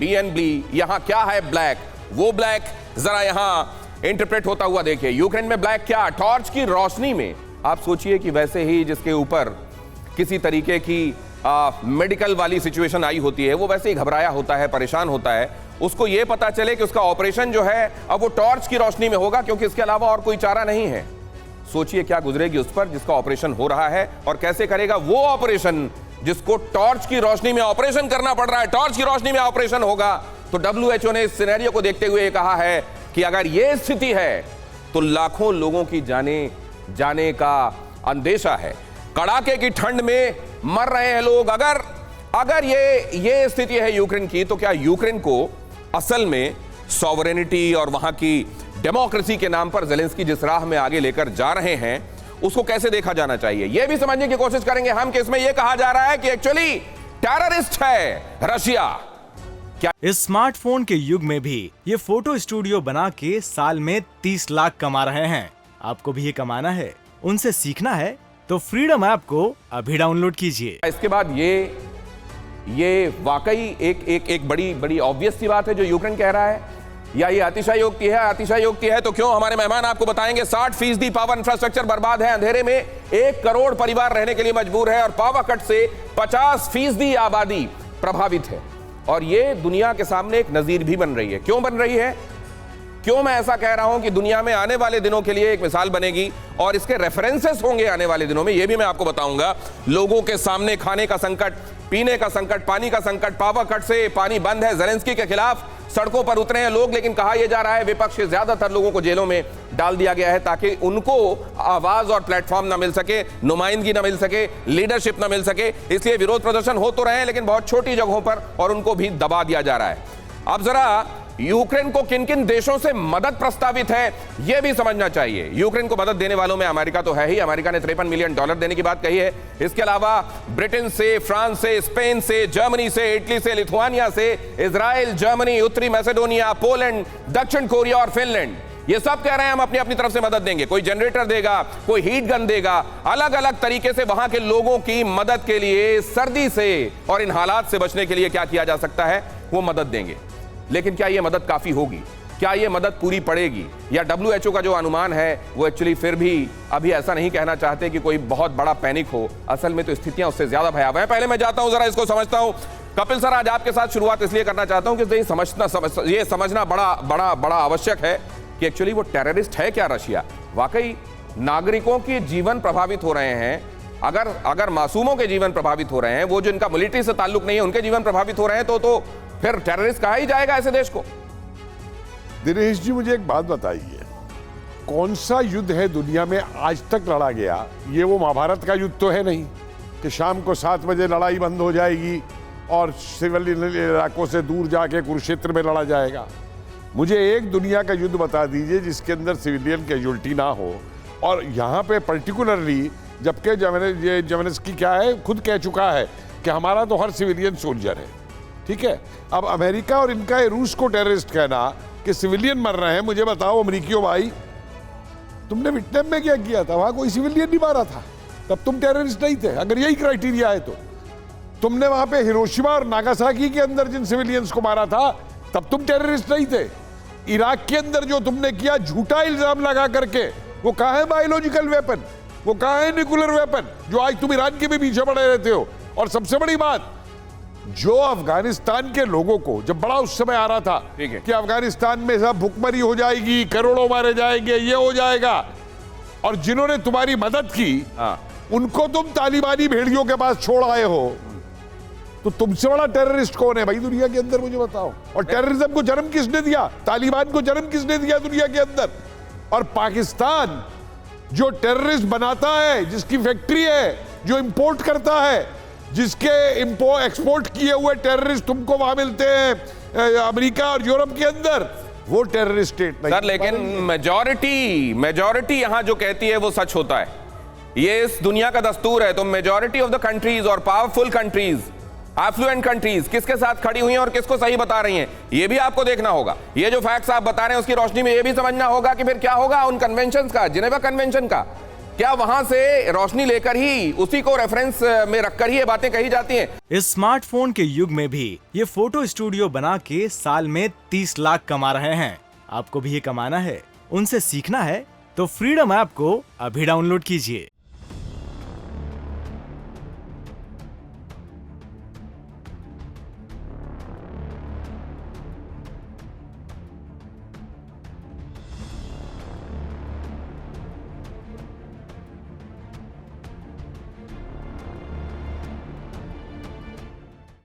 B and B, यहां क्या है ब्लैक, वो ब्लैक जरा यहां इंटरप्रेट होता हुआ देखिए। यूक्रेन में ब्लैक क्या, टॉर्च की रोशनी में आप सोचिए कि वैसे ही जिसके ऊपर किसी तरीके की मेडिकल वाली सिचुएशन आई होती है, वो वैसे ही घबराया होता है, परेशान होता है, उसको ये पता चले कि उसका ऑपरेशन जो है अब वो टॉर्च की रोशनी में होगा क्योंकि इसके अलावा और कोई चारा नहीं है। सोचिए क्या गुजरेगी उस पर जिसका ऑपरेशन हो रहा है, और कैसे करेगा वो ऑपरेशन जिसको टॉर्च की रोशनी में ऑपरेशन करना पड़ रहा है। टॉर्च की रोशनी में ऑपरेशन होगा तो WHO ने इस सिनेरियो को देखते हुए कहा है कि अगर ये स्थिति है तो लाखों लोगों की जाने का अंदेशा है। कड़ाके की ठंड में मर रहे हैं लोग। अगर ये स्थिति है यूक्रेन की, तो क्या यूक्रेन को असल में सॉवरेनिटी और वहां की डेमोक्रेसी के नाम पर ज़ेलेंस्की जिस राह में आगे लेकर जा रहे हैं उसको कैसे देखा जाना चाहिए, यह भी समझने की कोशिश करेंगे हम कि इसमें यह कहा जा रहा है कि एक्चुअली टेररिस्ट है रशिया। क्या इस स्मार्टफोन के युग में भी ये फोटो स्टूडियो बना के साल में 30 लाख कमा रहे हैं? आपको भी ये कमाना है, उनसे सीखना है तो फ्रीडम ऐप को अभी डाउनलोड कीजिए। इसके बाद ये वाकई एक बड़ी ऑब्वियस सी बात है जो यूक्रेन कह रहा है, या ये अतिशयोक्ति है? अतिशयोक्ति है तो क्यों? हमारे मेहमान आपको बताएंगे। 60% पावर इंफ्रास्ट्रक्चर बर्बाद है, अंधेरे में 1 करोड़ परिवार रहने के लिए मजबूर है, और पावर कट से 50% आबादी प्रभावित है, और ये दुनिया के सामने एक नजीर भी बन रही है। क्यों बन रही है? क्यों मैं ऐसा कह रहा हूं कि दुनिया में आने वाले दिनों के लिए एक मिसाल बनेगी और इसके रेफरेंसेस होंगे आने वाले दिनों में, यह भी मैं आपको बताऊंगा। लोगों के सामने खाने का संकट, पीने का संकट, पानी का संकट, पावर कट से पानी बंद है। ज़ेलेंस्की के खिलाफ सड़कों पर उतरे हैं लोग, लेकिन कहा यह जा रहा है विपक्ष के ज्यादातर लोगों को जेलों में डाल दिया गया है ताकि उनको आवाज और प्लेटफॉर्म ना मिल सके, नुमाइंदगी ना मिल सके, लीडरशिप ना मिल सके। इसलिए विरोध प्रदर्शन हो तो रहे हैं लेकिन बहुत छोटी जगहों पर, और उनको भी दबा दिया जा रहा है। अब जरा यूक्रेन को किन किन देशों से मदद प्रस्तावित है यह भी समझना चाहिए। यूक्रेन को मदद देने वालों में अमेरिका तो है ही, अमेरिका ने $53 मिलियन देने की बात कही है। इसके अलावा ब्रिटेन से, फ्रांस से, स्पेन से, जर्मनी से, इटली से, लिथुआनिया से, इजराइल, जर्मनी, उत्तरी मैसेडोनिया, पोलैंड, दक्षिण कोरिया और फिनलैंड, ये सब कह रहे हैं हम अपनी अपनी तरफ से मदद देंगे। कोई जनरेटर देगा, कोई हीट गन देगा, अलग अलग तरीके से वहां के लोगों की मदद के लिए, सर्दी से और इन हालात से बचने के लिए क्या किया जा सकता है वो मदद देंगे। लेकिन क्या यह मदद काफी होगी? क्या यह मदद पूरी पड़ेगी? या WHO का जो अनुमान है वो एक्चुअली फिर भी अभी ऐसा नहीं कहना चाहते कि कोई बहुत बड़ा पैनिक हो, असल में तो स्थितियां उससे ज्यादा भयावह है। पहले मैं जाता हूं जरा इसको समझता हूं। कपिल सर, आज आपके साथ शुरुआत इसलिए करना चाहता हूं कि ये समझना बड़ा आवश्यक है कि एक्चुअली वो टेररिस्ट है क्या रशिया? वाकई नागरिकों के जीवन प्रभावित हो रहे हैं, अगर मासूमों के जीवन प्रभावित हो रहे हैं, वो जिनका मिलिट्री से ताल्लुक नहीं है उनके जीवन प्रभावित हो रहे हैं, तो फिर टेररिस्ट कहा ही जाएगा ऐसे देश को। दिनेश जी, मुझे एक बात बताइए, कौन सा युद्ध है दुनिया में आज तक लड़ा गया? ये वो महाभारत का युद्ध तो है नहीं कि शाम को 7 बजे लड़ाई बंद हो जाएगी और सिविलियन इलाकों से दूर जाके कुरुक्षेत्र में लड़ा जाएगा। मुझे एक दुनिया का युद्ध बता दीजिए जिसके अंदर सिविलियन कैजुअल्टी ना हो। और यहाँ पे पर्टिकुलरली, जबकि ज़ेलेंस्की क्या है, खुद कह चुका है कि हमारा तो हर सिविलियन सोल्जर है, ठीक है। अब अमेरिका और इनका रूस को टेररिस्ट कहना कि सिविलियन मर रहे हैं, मुझे बताओ अमेरिकियों भाई, तुमने वियतनाम में क्या किया था? वहां कोई सिविलियन नहीं मारा था, तब तुम टेररिस्ट नहीं थे। अगर यही क्राइटेरिया है तो तुमने वहां पे हिरोशिमा और नागासाकी के अंदर जिन सिविलियंस को मारा था तब तुम टेररिस्ट नहीं थे। इराक के अंदर जो तुमने किया झूठा इल्जाम लगा करके, वो कहाँ है बायोलॉजिकल वेपन, वो कहाँ है न्यूक्लियर वेपन, जो आज तुम ईरान के भी पीछे पड़े रहते हो। और सबसे बड़ी बात, जो अफगानिस्तान के लोगों को जब बड़ा उस समय आ रहा था कि अफगानिस्तान में सब भुखमरी हो जाएगी, करोड़ों मारे जाएंगे, ये हो जाएगा, और जिन्होंने तुम्हारी मदद की उनको तुम तालिबानी भेड़ियों के पास छोड़ आए हो, तो तुमसे बड़ा टेररिस्ट कौन है भाई दुनिया के अंदर, मुझे बताओ। और टेररिज्म को जन्म किसने दिया? तालिबान को जन्म किसने दिया दुनिया के अंदर? और पाकिस्तान जो टेररिस्ट बनाता है, जिसकी फैक्ट्री है, जो इंपोर्ट करता है, जिसके एक्सपोर्ट किए हुए टेररिस्ट तुमको वहां मिलते हैं अमेरिका और यूरोप के अंदर, वो टेररिस्ट स्टेट नहीं। सर, लेकिन मेजॉरिटी यहां जो कहती है वो सच होता है। ये इस दुनिया का दस्तूर है। तो मेजॉरिटी ऑफ द कंट्रीज और पावरफुल कंट्रीज, एफ्लुएंट कंट्रीज किसके साथ खड़ी हुई हैं और किसको सही बता रही हैं, ये भी आपको देखना होगा। ये जो फैक्ट्स आप बता रहे हैं उसकी रोशनी में ये भी समझना होगा कि फिर क्या होगा उन कन्वेंशंस का, जिनेवा कन्वेंशन का। क्या वहां से रोशनी लेकर ही उसी को रेफरेंस में रखकर ही ये बातें कही जाती हैं? इस स्मार्टफोन के युग में भी ये फोटो स्टूडियो बना के साल में 30 लाख कमा रहे हैं। आपको भी ये कमाना है, उनसे सीखना है तो फ्रीडम ऐप को अभी डाउनलोड कीजिए।